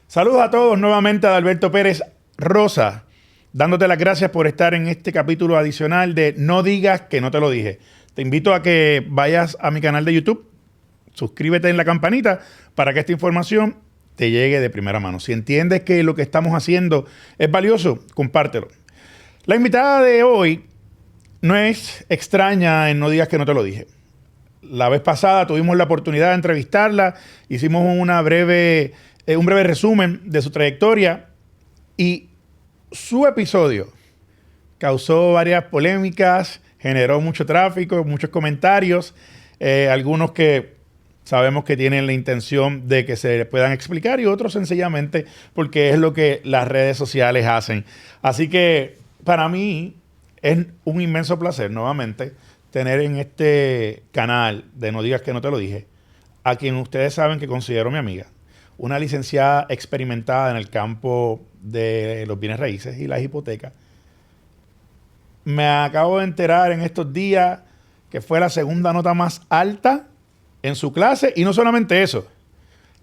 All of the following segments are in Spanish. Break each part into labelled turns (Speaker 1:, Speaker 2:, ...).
Speaker 1: Saludos a todos nuevamente, Adalberto Pérez Rosa, dándote las gracias por estar en este capítulo adicional de No digas que no te lo dije. Te invito a que vayas a mi canal de YouTube, suscríbete en la campanita para que esta información te llegue de primera mano. Si entiendes que lo que estamos haciendo es valioso, compártelo. La invitada de hoy no es extraña en No digas que no te lo dije. La vez pasada tuvimos la oportunidad de entrevistarla, hicimos un breve resumen de su trayectoria y su episodio causó varias polémicas, generó mucho tráfico, muchos comentarios, algunos que sabemos que tienen la intención de que se puedan explicar y otros sencillamente porque es lo que las redes sociales hacen. Así que para mí es un inmenso placer nuevamente tener en este canal de No digas que no te lo dije a quien ustedes saben que considero mi amiga, una licenciada experimentada en el campo de los bienes raíces y las hipotecas. Me acabo de enterar en estos días que fue la segunda nota más alta en su clase y no solamente eso,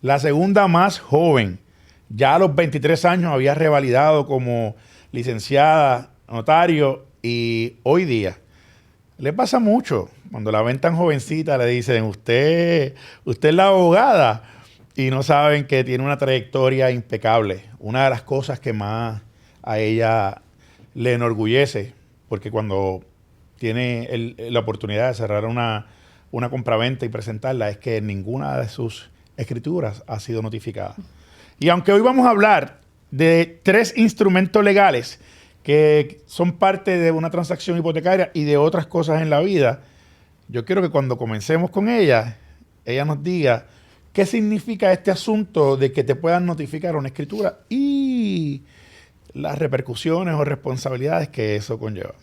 Speaker 1: la segunda más joven. Ya a los 23 años había revalidado como licenciada, notario y hoy día le pasa mucho. Cuando la ven tan jovencita le dicen, usted es la abogada y no saben que tiene una trayectoria impecable. Una de las cosas que más a ella le enorgullece, porque cuando tiene la oportunidad de cerrar una compraventa y presentarla, es que ninguna de sus escrituras ha sido notificada. Y aunque hoy vamos a hablar de 3 instrumentos legales que son parte de una transacción hipotecaria y de otras cosas en la vida, yo quiero que cuando comencemos con ella nos diga qué significa este asunto de que te puedan notificar una escritura y las repercusiones o responsabilidades que eso conlleva.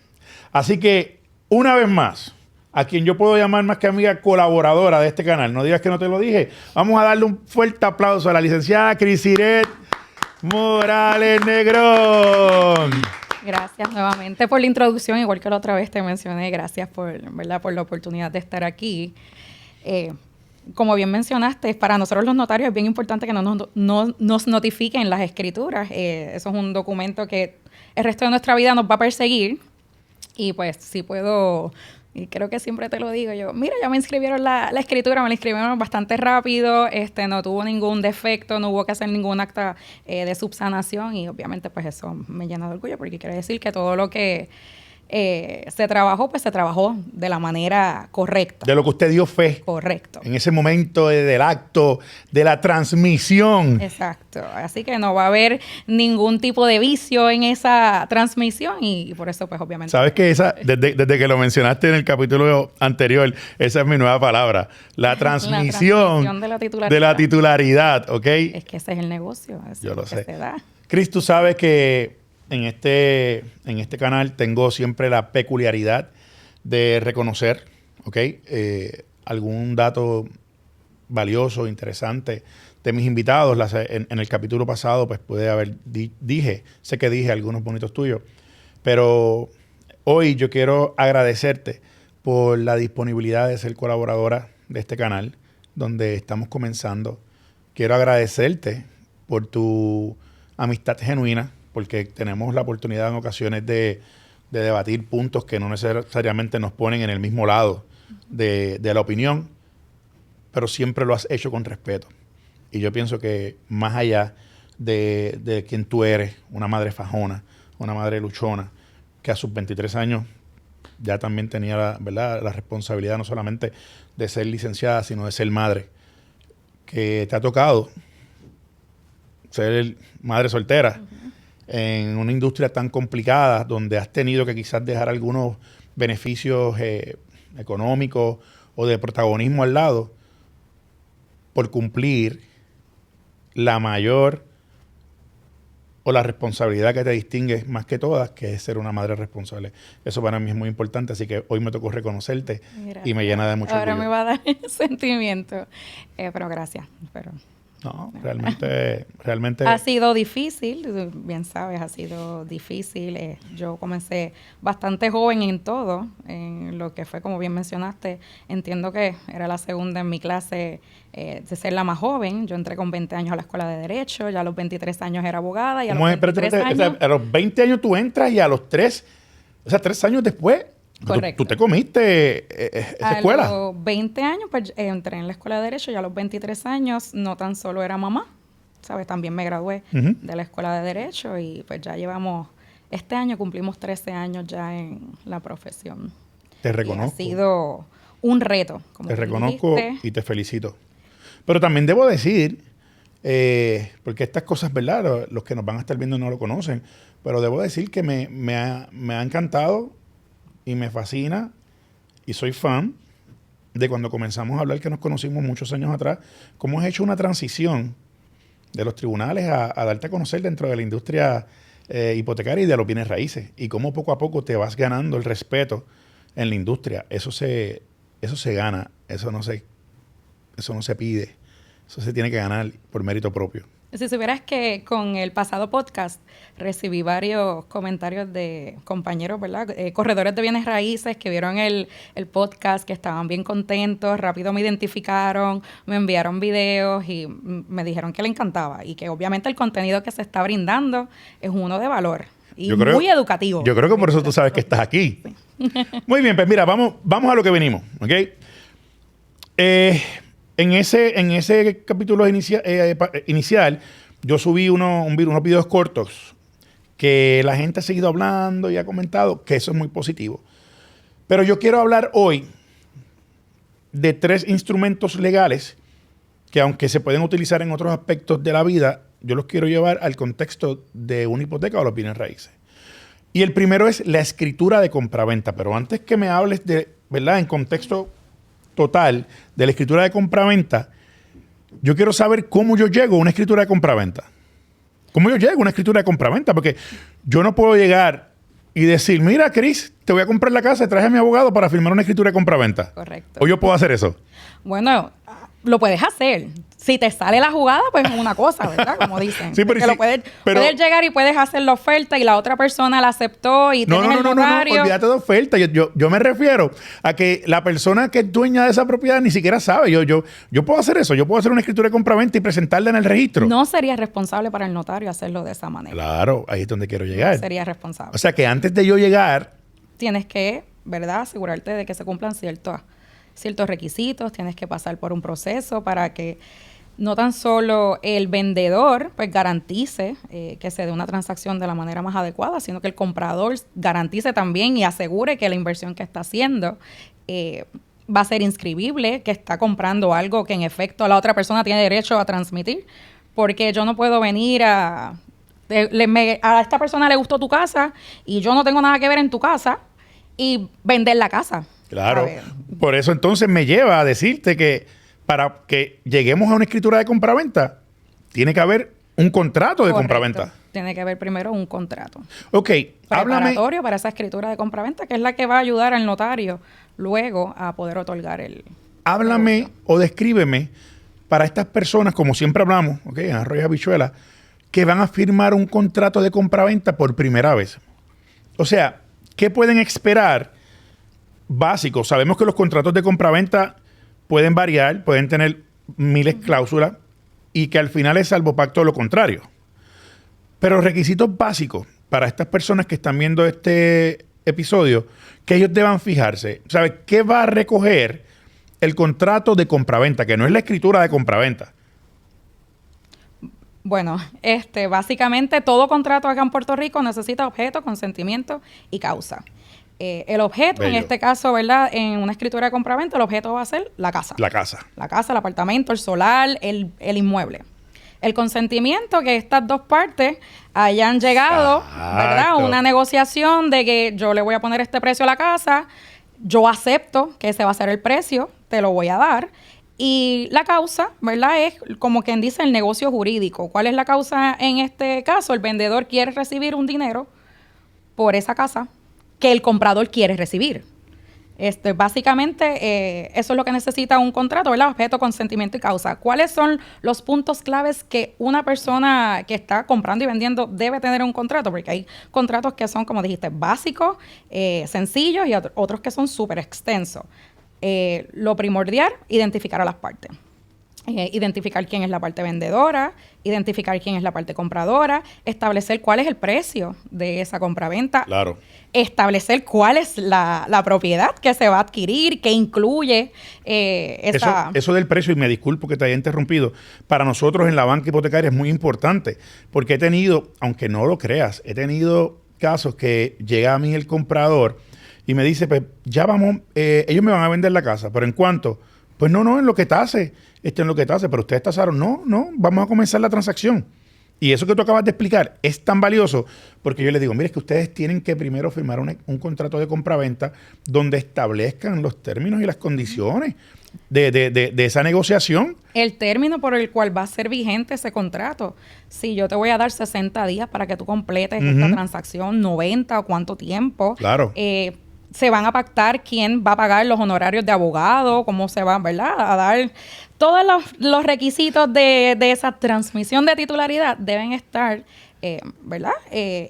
Speaker 1: Así que, una vez más, a quien yo puedo llamar más que amiga colaboradora de este canal, no digas que no te lo dije, vamos a darle un fuerte aplauso a la licenciada Crisiret Morales Negrón.
Speaker 2: Gracias nuevamente por la introducción, igual que la otra vez te mencioné, gracias por la oportunidad de estar aquí. Como bien mencionaste, para nosotros los notarios es bien importante que no nos notifiquen las escrituras. Eso es un documento que el resto de nuestra vida nos va a perseguir. Y pues sí puedo, y creo que siempre te lo digo yo, mira, ya me inscribieron la escritura, me la inscribieron bastante rápido, no tuvo ningún defecto, no hubo que hacer ningún acta de subsanación y obviamente pues eso me llena de orgullo porque quiere decir que todo lo que se trabajó, pues se trabajó de la manera correcta.
Speaker 1: De lo que usted dio fe.
Speaker 2: Correcto.
Speaker 1: En ese momento del acto, de la transmisión.
Speaker 2: Exacto. Así que no va a haber ningún tipo de vicio en esa transmisión y por eso, pues, obviamente.
Speaker 1: Sabes que desde que lo mencionaste en el capítulo anterior, esa es mi nueva palabra. La transmisión de la titularidad, ¿ok?
Speaker 2: Es que ese es el negocio.
Speaker 1: Yo lo sé.
Speaker 2: Se da.
Speaker 1: Cris, tú sabes que en este canal tengo siempre la peculiaridad de reconocer, ¿ok? Algún dato valioso, interesante de mis invitados. En el capítulo pasado, pues pude haber sé que dije algunos bonitos tuyos, pero hoy yo quiero agradecerte por la disponibilidad de ser colaboradora de este canal, donde estamos comenzando. Quiero agradecerte por tu amistad genuina, porque tenemos la oportunidad en ocasiones de debatir puntos que no necesariamente nos ponen en el mismo lado de la opinión, pero siempre lo has hecho con respeto. Y yo pienso que más allá de quien tú eres, una madre fajona, una madre luchona, que a sus 23 años ya también tenía la responsabilidad no solamente de ser licenciada, sino de ser madre, que te ha tocado ser madre soltera, en una industria tan complicada donde has tenido que quizás dejar algunos beneficios económicos o de protagonismo al lado por cumplir la mayor o la responsabilidad que te distingue más que todas, que es ser una madre responsable. Eso para mí es muy importante, así que hoy me tocó reconocerte. Gracias. Y me llena de mucho orgullo.
Speaker 2: Ahora me va a dar sentimiento, pero gracias. Pero
Speaker 1: No, realmente.
Speaker 2: Ha sido difícil, bien sabes, ha sido difícil. Yo comencé bastante joven en todo, en lo que fue, como bien mencionaste, entiendo que era la segunda en mi clase de ser la más joven. Yo entré con 20 años a la escuela de Derecho, ya a los 23 años era abogada y a los 23 años...
Speaker 1: O sea, a los 20 años tú entras y a los 3 años después...
Speaker 2: Correcto.
Speaker 1: ¿Tú te comiste esa escuela?
Speaker 2: A los 20 años, pues entré en la escuela de Derecho y a los 23 años no tan solo era mamá, ¿sabes? También me gradué de la escuela de Derecho y pues ya llevamos, este año cumplimos 13 años ya en la profesión.
Speaker 1: Te reconozco.
Speaker 2: Y ha sido un reto. Como
Speaker 1: te reconozco
Speaker 2: dijiste.
Speaker 1: y te felicito. Pero también debo decir, porque estas cosas, ¿verdad? Los que nos van a estar viendo no lo conocen, pero debo decir que me ha encantado y me fascina y soy fan de cuando comenzamos a hablar, que nos conocimos muchos años atrás, cómo has hecho una transición de los tribunales a darte a conocer dentro de la industria hipotecaria y de los bienes raíces, y cómo poco a poco te vas ganando el respeto en la industria. Eso se gana, eso no se pide, eso se tiene que ganar por mérito propio.
Speaker 2: Si supieras que con el pasado podcast recibí varios comentarios de compañeros, ¿verdad? Corredores de bienes raíces que vieron el podcast, que estaban bien contentos, rápido me identificaron, me enviaron videos y me dijeron que le encantaba y que obviamente el contenido que se está brindando es uno de valor y muy educativo.
Speaker 1: Yo creo que por eso tú sabes que estás aquí. Sí. Muy bien, pues mira, vamos a lo que venimos, ¿ok? En ese capítulo inicial, yo subí unos videos cortos que la gente ha seguido hablando y ha comentado que eso es muy positivo. Pero yo quiero hablar hoy de 3 instrumentos legales que, aunque se pueden utilizar en otros aspectos de la vida, yo los quiero llevar al contexto de una hipoteca o los bienes raíces. Y el primero es la escritura de compraventa. Pero antes que me hables de, ¿verdad?, en contexto total de la escritura de compraventa, yo quiero saber cómo yo llego a una escritura de compraventa. ¿Cómo yo llego a una escritura de compraventa? Porque yo no puedo llegar y decir, mira, Cris, te voy a comprar la casa, traje a mi abogado para firmar una escritura de compraventa.
Speaker 2: Correcto.
Speaker 1: ¿O yo puedo hacer eso?
Speaker 2: Bueno, lo puedes hacer. Si te sale la jugada, pues es una cosa, ¿verdad? Como dicen.
Speaker 1: Sí, pero
Speaker 2: puedes llegar y puedes hacer la oferta y la otra persona la aceptó y tienes el notario.
Speaker 1: No, olvídate de oferta. Yo me refiero a que la persona que es dueña de esa propiedad ni siquiera sabe. Yo puedo hacer eso. Yo puedo hacer una escritura de compraventa y presentarla en el registro.
Speaker 2: No sería responsable para el notario hacerlo de esa manera.
Speaker 1: Claro, ahí es donde quiero llegar.
Speaker 2: No sería responsable.
Speaker 1: O sea que antes de yo llegar...
Speaker 2: Tienes que, ¿verdad?, asegurarte de que se cumplan ciertos requisitos. Tienes que pasar por un proceso para que no tan solo el vendedor pues garantice que se dé una transacción de la manera más adecuada, sino que el comprador garantice también y asegure que la inversión que está haciendo va a ser inscribible, que está comprando algo que en efecto la otra persona tiene derecho a transmitir, porque yo no puedo venir a esta persona le gustó tu casa y yo no tengo nada que ver en tu casa y vender la casa.
Speaker 1: Claro, por eso entonces me lleva a decirte que para que lleguemos a una escritura de compraventa, tiene que haber un contrato de compraventa.
Speaker 2: Tiene que haber primero un contrato.
Speaker 1: Ok,
Speaker 2: preparatorio para esa escritura de compraventa, que es la que va a ayudar al notario luego a poder otorgar el...
Speaker 1: Háblame o descríbeme para estas personas, como siempre hablamos, ok, en Arroyo y Habichuela, que van a firmar un contrato de compraventa por primera vez. O sea, ¿qué pueden esperar? Básico. Sabemos que los contratos de compraventa pueden variar, pueden tener miles de cláusulas y que al final es salvo pacto lo contrario. Pero requisitos básicos para estas personas que están viendo este episodio, que ellos deban fijarse. ¿Sabes qué va a recoger el contrato de compraventa? Que no es la escritura de compraventa.
Speaker 2: Bueno, básicamente todo contrato acá en Puerto Rico necesita objeto, consentimiento y causa. El objeto, en este caso, ¿verdad? En una escritura de compraventa, el objeto va a ser la casa. La casa, el apartamento, el solar, el inmueble. El consentimiento, que estas dos partes hayan llegado, ¿verdad?, a una negociación de que yo le voy a poner este precio a la casa, yo acepto que ese va a ser el precio, te lo voy a dar. Y la causa, ¿verdad?, es como quien dice el negocio jurídico. ¿Cuál es la causa en este caso? El vendedor quiere recibir un dinero por esa casa que el comprador quiere recibir. Básicamente, eso es lo que necesita un contrato, ¿verdad? Objeto, consentimiento y causa. ¿Cuáles son los puntos claves que una persona que está comprando y vendiendo debe tener en un contrato? Porque hay contratos que son, como dijiste, básicos, sencillos y otros que son súper extensos. Lo primordial, identificar a las partes. Identificar quién es la parte vendedora, identificar quién es la parte compradora, establecer cuál es el precio de esa compraventa,
Speaker 1: Claro.
Speaker 2: establecer cuál es la propiedad que se va a adquirir, que incluye esa...
Speaker 1: Eso del precio, y me disculpo que te haya interrumpido, para nosotros en la banca hipotecaria es muy importante, porque he tenido, aunque no lo creas, he tenido casos que llega a mí el comprador y me dice, pues ya vamos, ellos me van a vender la casa, pero ¿en cuánto? Pues no, en lo que tase, en lo que tase, pero ustedes tasaron, no, vamos a comenzar la transacción. Y eso que tú acabas de explicar es tan valioso porque yo les digo, mire, es que ustedes tienen que primero firmar un contrato de compraventa donde establezcan los términos y las condiciones de esa negociación.
Speaker 2: El término por el cual va a ser vigente ese contrato. Si yo te voy a dar 60 días para que tú completes esta transacción, 90 o cuánto tiempo.
Speaker 1: Claro.
Speaker 2: Se van a pactar quién va a pagar los honorarios de abogado, cómo se van, ¿verdad?, a dar. Todos los requisitos de esa transmisión de titularidad deben estar, ¿verdad?,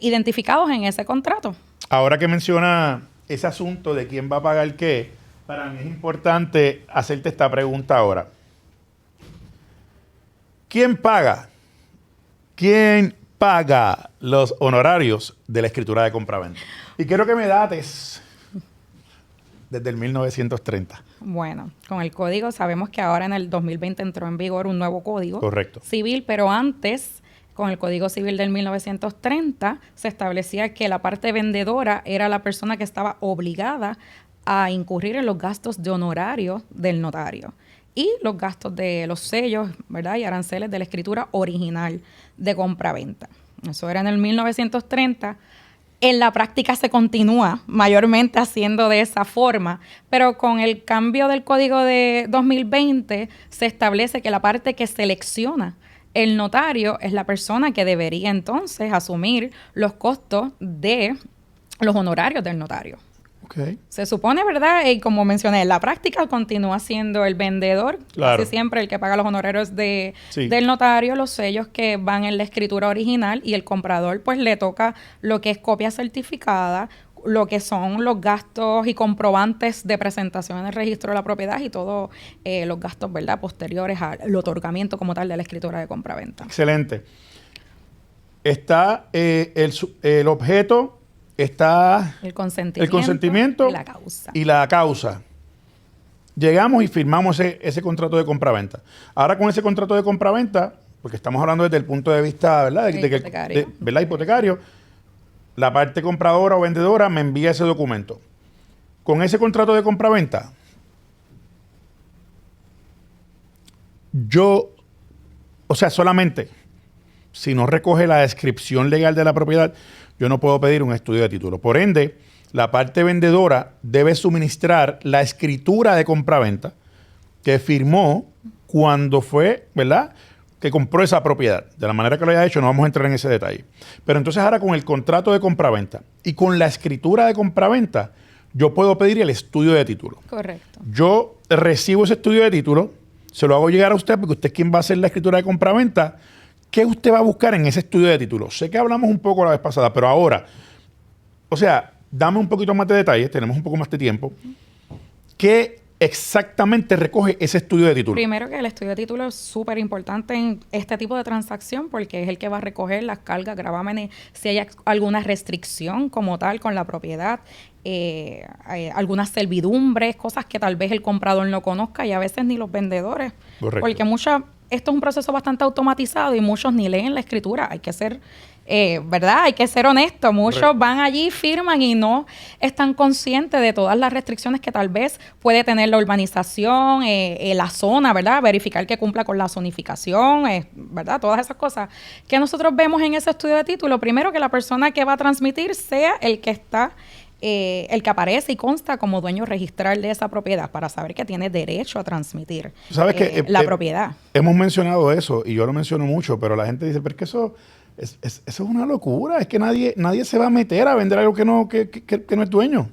Speaker 2: identificados en ese contrato.
Speaker 1: Ahora que menciona ese asunto de quién va a pagar qué, para mí es importante hacerte esta pregunta ahora. ¿Quién paga? ¿Quién paga los honorarios de la escritura de compraventa? Y quiero que me dates desde el 1930.
Speaker 2: Bueno, con el código sabemos que ahora en el 2020 entró en vigor un nuevo código civil, pero antes, con el Código Civil del 1930, se establecía que la parte vendedora era la persona que estaba obligada a incurrir en los gastos de honorario del notario y los gastos de los sellos, ¿verdad?, y aranceles de la escritura original de compraventa. Eso era en el 1930. En la práctica se continúa mayormente haciendo de esa forma, pero con el cambio del código de 2020 se establece que la parte que selecciona el notario es la persona que debería entonces asumir los costos de los honorarios del notario.
Speaker 1: Okay.
Speaker 2: Se supone, ¿verdad? Y como mencioné, en la práctica continúa siendo el vendedor, casi siempre el que paga los honorarios del notario, los sellos que van en la escritura original, y el comprador pues le toca lo que es copia certificada, lo que son los gastos y comprobantes de presentación en el registro de la propiedad y todos los gastos, ¿verdad?, posteriores al otorgamiento como tal de la escritura de compraventa.
Speaker 1: Excelente. Está el objeto, está el consentimiento y la causa. Llegamos y firmamos ese contrato de compraventa. Ahora con ese contrato de compraventa, porque estamos hablando desde el punto de vista, ¿verdad?, hipotecario, la parte compradora o vendedora me envía ese documento. Con ese contrato de compraventa, solamente si no recoge la descripción legal de la propiedad, yo no puedo pedir un estudio de título. Por ende, la parte vendedora debe suministrar la escritura de compraventa que firmó cuando fue, ¿verdad?, que compró esa propiedad. De la manera que lo haya hecho, no vamos a entrar en ese detalle. Pero entonces ahora con el contrato de compraventa y con la escritura de compraventa, yo puedo pedir el estudio de título.
Speaker 2: Correcto.
Speaker 1: Yo recibo ese estudio de título, se lo hago llegar a usted porque usted es quien va a hacer la escritura de compraventa. ¿Qué usted va a buscar en ese estudio de título? Sé que hablamos un poco la vez pasada, pero ahora, dame un poquito más de detalles, tenemos un poco más de tiempo. ¿Qué exactamente recoge ese estudio de título?
Speaker 2: Primero, que el estudio de título es súper importante en este tipo de transacción porque es el que va a recoger las cargas, gravámenes, si hay alguna restricción como tal con la propiedad, algunas servidumbres, cosas que tal vez el comprador no conozca y a veces ni los vendedores.
Speaker 1: Correcto.
Speaker 2: Porque esto es un proceso bastante automatizado y muchos ni leen la escritura. Hay que ser, ¿verdad? Hay que ser honesto. Muchos van allí, firman y no están conscientes de todas las restricciones que tal vez puede tener la urbanización, la zona, ¿verdad? Verificar que cumpla con la zonificación, ¿verdad? Todas esas cosas que nosotros vemos en ese estudio de título. Primero, que la persona que va a transmitir sea el que está el que aparece y consta como dueño registral de esa propiedad para saber que tiene derecho a transmitir la propiedad. Hemos
Speaker 1: mencionado eso y yo lo menciono mucho, pero la gente dice, pero es que eso es una locura, es que nadie se va a meter a vender algo que no es dueño.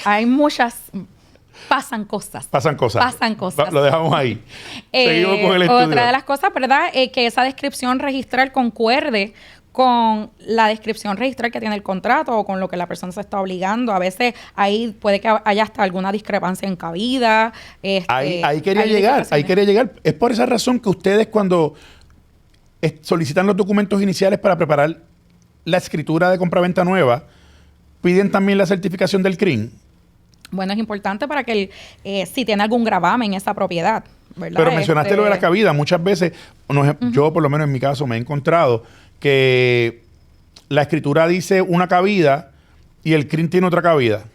Speaker 2: hay muchas... Pasan cosas.
Speaker 1: Pasan cosas.
Speaker 2: Pasan cosas.
Speaker 1: Lo dejamos ahí. Seguimos con el estudio.
Speaker 2: Otra de las cosas, ¿verdad? Que esa descripción registral concuerde con la descripción registral que tiene el contrato o con lo que la persona se está obligando. A veces ahí puede que haya hasta alguna discrepancia en cabida.
Speaker 1: Ahí quería llegar. Es por esa razón que ustedes cuando solicitan los documentos iniciales para preparar la escritura de compraventa nueva, piden también la certificación del CRIM.
Speaker 2: Bueno, es importante para que si tiene algún gravamen en esa propiedad, ¿verdad?
Speaker 1: Pero mencionaste lo de la cabida. Muchas veces, yo por lo menos en mi caso me he encontrado que la escritura dice una cabida y el CRIM tiene otra cabida.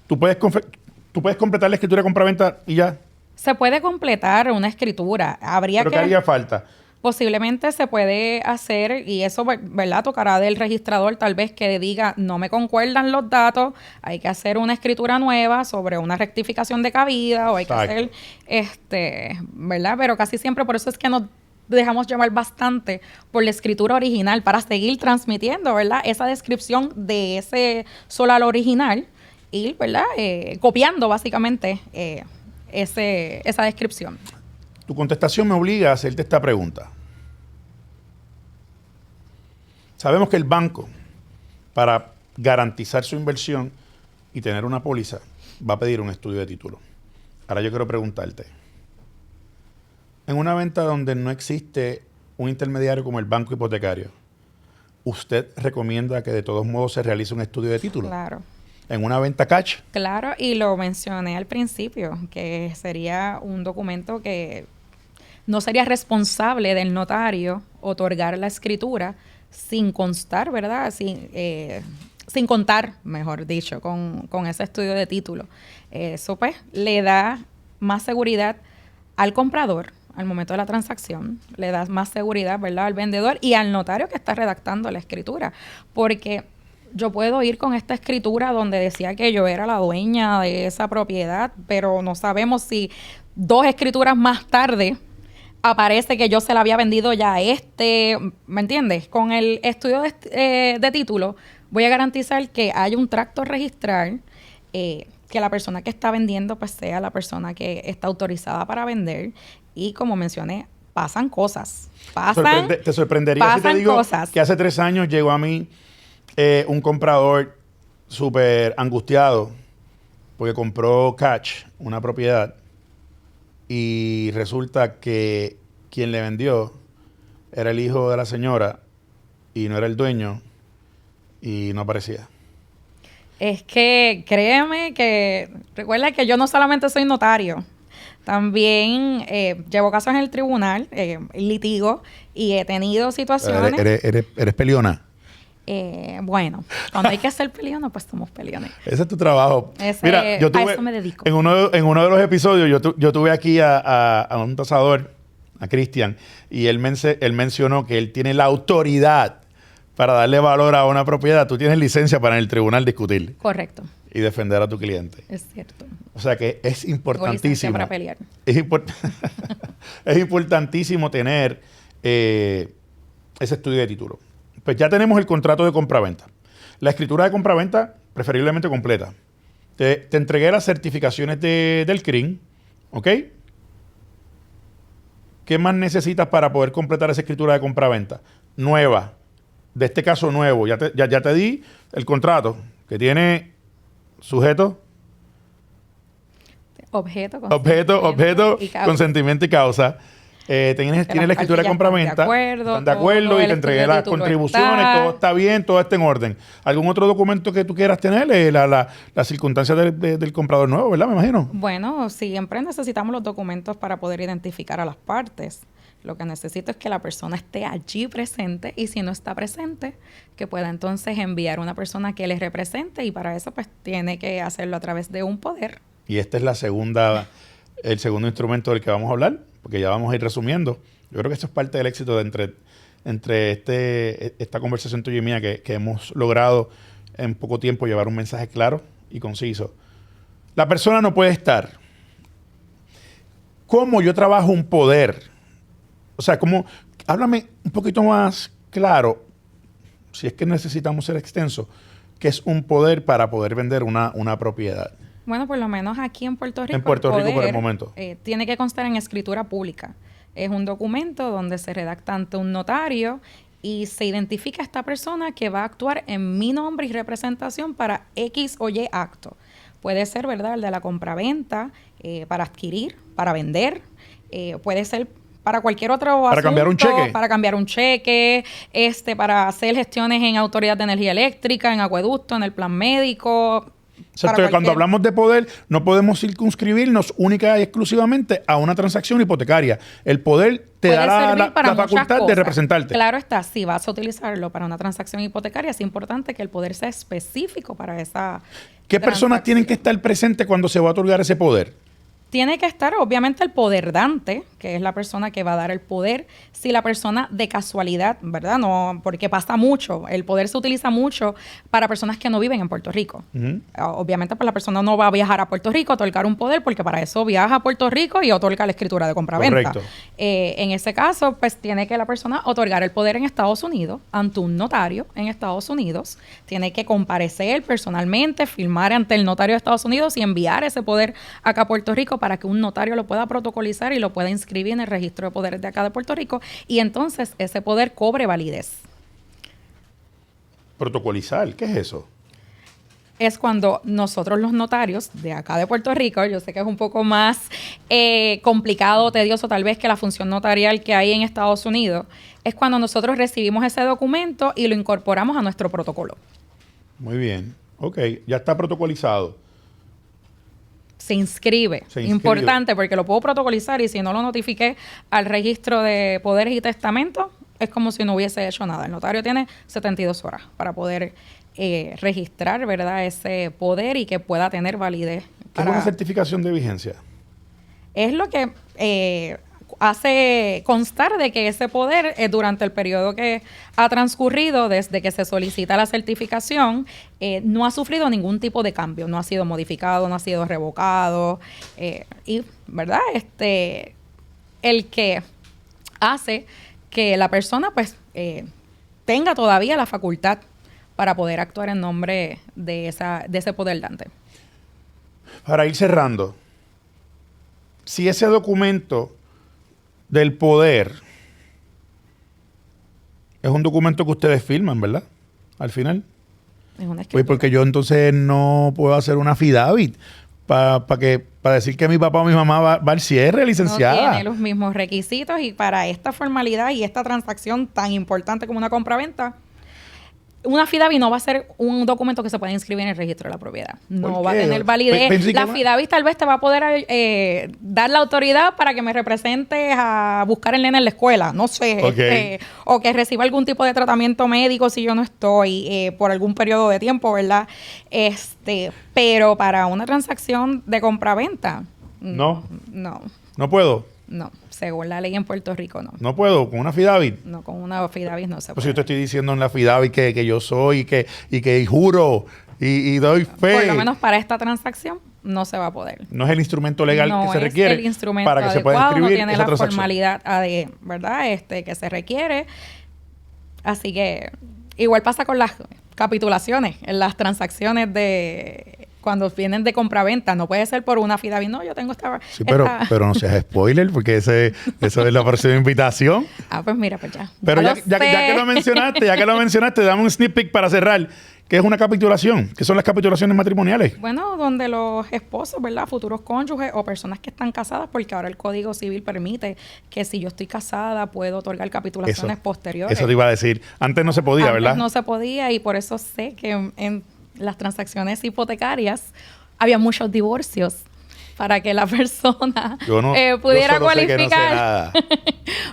Speaker 1: Tú puedes completar la escritura de compraventa y ya.
Speaker 2: Se puede completar una escritura.
Speaker 1: ¿Pero qué haría falta?
Speaker 2: Posiblemente se puede hacer, y eso, ¿verdad? Tocará del registrador tal vez que diga, no me concuerdan los datos, hay que hacer una escritura nueva sobre una rectificación de cabida, o hay
Speaker 1: Exacto.
Speaker 2: que hacer, ¿verdad? Pero casi siempre por eso es que nos dejamos llevar bastante por la escritura original para seguir transmitiendo, ¿verdad? Esa descripción de ese solar original y, ¿verdad? Copiando básicamente esa descripción.
Speaker 1: Tu contestación me obliga a hacerte esta pregunta. Sabemos que el banco, para garantizar su inversión y tener una póliza, va a pedir un estudio de título. Ahora yo quiero preguntarte, en una venta donde no existe un intermediario como el banco hipotecario, ¿usted recomienda que de todos modos se realice un estudio de título?
Speaker 2: Claro.
Speaker 1: En una venta cash.
Speaker 2: Claro, y lo mencioné al principio, que sería un documento que no sería responsable del notario otorgar la escritura sin constar, ¿verdad? Sin contar, mejor dicho, con ese estudio de título. Eso pues le da más seguridad al comprador al momento de la transacción, le da más seguridad, ¿verdad?, al vendedor y al notario que está redactando la escritura, porque yo puedo ir con esta escritura donde decía que yo era la dueña de esa propiedad, pero no sabemos si 2 escrituras más tarde aparece que yo se la había vendido ya a ¿me entiendes? Con el estudio de título voy a garantizar que haya un tracto registral, que la persona que está vendiendo pues sea la persona que está autorizada para vender y como mencioné, pasan cosas.
Speaker 1: ¿Te sorprendería si te digo
Speaker 2: cosas.
Speaker 1: Que hace 3 años llegó a mí un comprador súper angustiado porque compró cash una propiedad y resulta que quien le vendió era el hijo de la señora y no era el dueño y no aparecía?
Speaker 2: Es que créeme que recuerda que yo no solamente soy notario, también llevo casos en el tribunal, litigo y he tenido situaciones.
Speaker 1: ¿Eres peleona?
Speaker 2: Bueno, cuando hay que ser peleona, pues somos peleones.
Speaker 1: Ese es tu trabajo. Mira,
Speaker 2: a eso me dedico.
Speaker 1: En uno de los episodios yo tuve aquí a un tasador, a Cristian, y él mencionó que él tiene la autoridad para darle valor a una propiedad. Tú tienes licencia para en el tribunal discutir.
Speaker 2: Correcto.
Speaker 1: Y defender a tu cliente.
Speaker 2: Es cierto.
Speaker 1: O sea que es importantísimo.
Speaker 2: Para pelear.
Speaker 1: Es importantísimo tener ese estudio de título. Pues ya tenemos el contrato de compraventa. La escritura de compraventa, preferiblemente completa. Te entregué las certificaciones del CRIM, ¿ok? ¿Qué más necesitas para poder completar esa escritura de compraventa? Nueva. De este caso nuevo. Ya te di el contrato que tiene sujeto,
Speaker 2: objeto,
Speaker 1: consentimiento y causa. Tienes la escritura de compraventa. Están de acuerdo y te entregué las contribuciones. Todo está bien, todo está en orden. ¿Algún otro documento que tú quieras tener? Las circunstancias del comprador nuevo, ¿verdad? Me imagino.
Speaker 2: Bueno, siempre necesitamos los documentos para poder identificar a las partes. Lo que necesito es que la persona esté allí presente y si no está presente, que pueda entonces enviar una persona que les represente y para eso pues tiene que hacerlo a través de un poder.
Speaker 1: Y este es el segundo instrumento del que vamos a hablar, porque ya vamos a ir resumiendo. Yo creo que esto es parte del éxito de esta conversación tuya y mía que hemos logrado en poco tiempo llevar un mensaje claro y conciso. La persona no puede estar. ¿Cómo yo trabajo un poder? O sea, háblame un poquito más claro, si es que necesitamos ser extensos, ¿qué es un poder para poder vender una propiedad?
Speaker 2: Bueno, por lo menos aquí en Puerto Rico.
Speaker 1: En Puerto Rico por el momento.
Speaker 2: Tiene que constar en escritura pública. Es un documento donde se redacta ante un notario y se identifica a esta persona que va a actuar en mi nombre y representación para X o Y acto. Puede ser, ¿verdad?, el de la compraventa, para adquirir, para vender, puede ser para cualquier otro asunto.
Speaker 1: Para cambiar un cheque.
Speaker 2: Para cambiar un cheque, para hacer gestiones en Autoridad de Energía Eléctrica, en acueducto, en el plan médico.
Speaker 1: Exacto, que cuando hablamos de poder, no podemos circunscribirnos única y exclusivamente a una transacción hipotecaria. El poder te da la facultad de representarte.
Speaker 2: Claro está, si vas a utilizarlo para una transacción hipotecaria, es importante que el poder sea específico para esa
Speaker 1: ¿Qué personas tienen que estar presentes cuando se va a otorgar ese poder?
Speaker 2: Tiene que estar, obviamente, el poder dante, que es la persona que va a dar el poder. Si la persona de casualidad, ¿verdad? No, porque pasa mucho. El poder se utiliza mucho para personas que no viven en Puerto Rico. Obviamente, pues la persona no va a viajar a Puerto Rico a otorgar un poder, porque para eso viaja a Puerto Rico y otorga la escritura de compraventa.
Speaker 1: Correcto.
Speaker 2: En ese caso, pues tiene que la persona otorgar el poder en Estados Unidos, ante un notario en Estados Unidos. Tiene que comparecer personalmente, firmar ante el notario de Estados Unidos y enviar ese poder acá a Puerto Rico para que un notario lo pueda protocolizar y lo pueda inscribir en el registro de poderes de acá de Puerto Rico y entonces ese poder cobre validez.
Speaker 1: ¿Protocolizar? ¿Qué es eso?
Speaker 2: Es cuando nosotros los notarios de acá de Puerto Rico, yo sé que es un poco más complicado, tedioso tal vez que la función notarial que hay en Estados Unidos, es cuando nosotros recibimos ese documento y lo incorporamos a nuestro protocolo.
Speaker 1: Muy bien. Ok, ya está protocolizado.
Speaker 2: Se inscribe. Importante, porque lo puedo protocolizar y si no lo notifiqué al registro de poderes y testamentos, es como si no hubiese hecho nada. El notario tiene 72 horas para poder registrar, ¿verdad?, ese poder y que pueda tener validez.
Speaker 1: ¿Qué es una certificación de vigencia?
Speaker 2: Es lo que hace constar de que ese poder, durante el periodo que ha transcurrido desde que se solicita la certificación, no ha sufrido ningún tipo de cambio, no ha sido modificado, no ha sido revocado, y, ¿verdad?, el que hace que la persona, pues, tenga todavía la facultad para poder actuar en nombre de ese poder dante.
Speaker 1: Para ir cerrando, si ese documento del poder es un documento que ustedes firman, ¿verdad? Al final.
Speaker 2: Es una escritura.
Speaker 1: Pues porque yo entonces no puedo hacer una affidavit para decir que mi papá o mi mamá va al cierre, licenciada.
Speaker 2: No tiene los mismos requisitos y para esta formalidad y esta transacción tan importante como una compraventa, una affidavit no va a ser un documento que se pueda inscribir en el registro de la propiedad. No va a tener validez. La affidavit tal vez te va a poder dar la autoridad para que me representes a buscar el nene en la escuela, no sé,
Speaker 1: Okay.
Speaker 2: O que reciba algún tipo de tratamiento médico si yo no estoy por algún periodo de tiempo, ¿verdad? Pero para una transacción de compraventa,
Speaker 1: No puedo.
Speaker 2: No, según la ley en Puerto Rico, no.
Speaker 1: No puedo, con una affidavit.
Speaker 2: No, con una affidavit no se
Speaker 1: Pues
Speaker 2: puede.
Speaker 1: yo te estoy diciendo en la affidavit que yo soy y que juro y doy fe.
Speaker 2: Por lo menos para esta transacción no se va a poder.
Speaker 1: No es el instrumento legal que se requiere
Speaker 2: el instrumento
Speaker 1: para que se pueda
Speaker 2: adecuado,
Speaker 1: inscribir
Speaker 2: no tiene
Speaker 1: esa
Speaker 2: la
Speaker 1: transacción.
Speaker 2: formalidad, ¿verdad? Que se requiere. Así que igual pasa con las capitulaciones, en las transacciones cuando vienen de compraventa, no puede ser por una affidavit. No, yo tengo esta...
Speaker 1: Sí, pero no seas spoiler, porque eso es la próxima invitación.
Speaker 2: Pues mira, pues ya.
Speaker 1: Pero ya que lo mencionaste, dame un sneak peek para cerrar. ¿Qué es una capitulación? ¿Qué son las capitulaciones matrimoniales?
Speaker 2: Bueno, donde los esposos, ¿verdad?, futuros cónyuges o personas que están casadas, porque ahora el Código Civil permite que si yo estoy casada puedo otorgar capitulaciones posteriores.
Speaker 1: Eso te iba a decir. Antes no se podía, ¿verdad?
Speaker 2: Antes no se podía y por eso sé que en las transacciones hipotecarias había muchos divorcios para que la persona pudiera cualificar.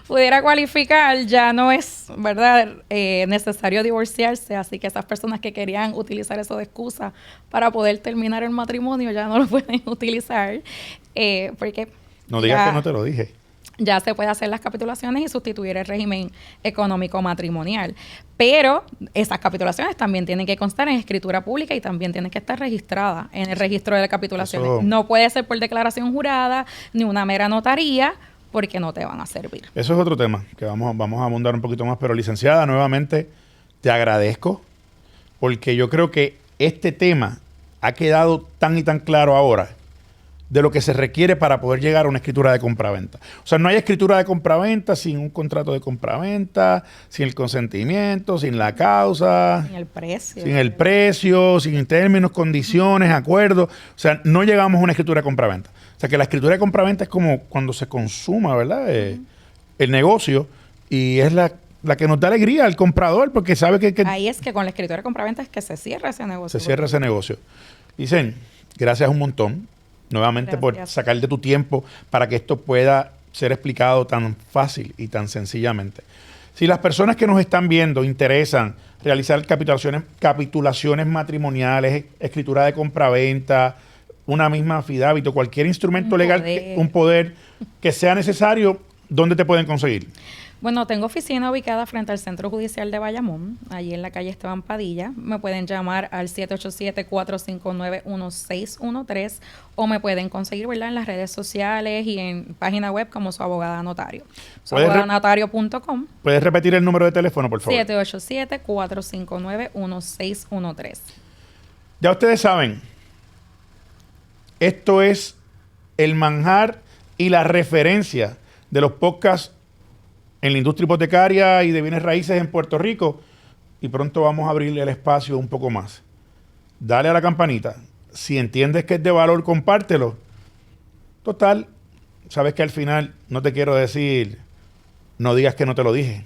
Speaker 2: Pudiera cualificar, ya no es, ¿verdad?, necesario divorciarse, así que esas personas que querían utilizar eso de excusa para poder terminar el matrimonio ya no lo pueden utilizar, porque...
Speaker 1: No digas que no te lo dije.
Speaker 2: Ya se puede hacer las capitulaciones y sustituir el régimen económico matrimonial. Pero esas capitulaciones también tienen que constar en escritura pública y también tienen que estar registradas en el registro de capitulaciones.
Speaker 1: Eso...
Speaker 2: No puede ser por declaración jurada ni una mera notaría, porque no te van a servir.
Speaker 1: Eso es otro tema que vamos a abundar un poquito más. Pero licenciada, nuevamente te agradezco porque yo creo que este tema ha quedado tan y tan claro ahora de lo que se requiere para poder llegar a una escritura de compraventa. O sea, no hay escritura de compraventa sin un contrato de compraventa, sin el consentimiento, sin la causa, sin el precio, sin términos, condiciones, acuerdos. O sea, no llegamos a una escritura de compraventa. O sea, que la escritura de compraventa es como cuando se consuma, ¿verdad? El negocio, y es la que nos da alegría al comprador, porque sabe que
Speaker 2: ahí es que con la escritura de compraventa es que se cierra ese negocio.
Speaker 1: Se cierra ese negocio. Dicen, gracias un montón, nuevamente, por sacar de tu tiempo para que esto pueda ser explicado tan fácil y tan sencillamente. Si las personas que nos están viendo interesan realizar capitulaciones matrimoniales, escritura de compraventa, una misma affidavit o cualquier instrumento legal, un poder que sea necesario, ¿dónde te pueden conseguir?
Speaker 2: Bueno, tengo oficina ubicada frente al Centro Judicial de Bayamón, allí en la calle Esteban Padilla. Me pueden llamar al 787-459-1613 o me pueden conseguir, ¿verdad?, en las redes sociales y en página web como Su Abogada Notario. Suabogadanotario.com.
Speaker 1: ¿Puedes repetir el número de teléfono, por favor?
Speaker 2: 787-459-1613.
Speaker 1: Ya ustedes saben, esto es el manjar y la referencia de los podcasts en la industria hipotecaria y de bienes raíces en Puerto Rico, y pronto vamos a abrirle el espacio un poco más. Dale a la campanita. Si entiendes que es de valor, compártelo. Total, sabes que al final no te quiero decir, no digas que no te lo dije.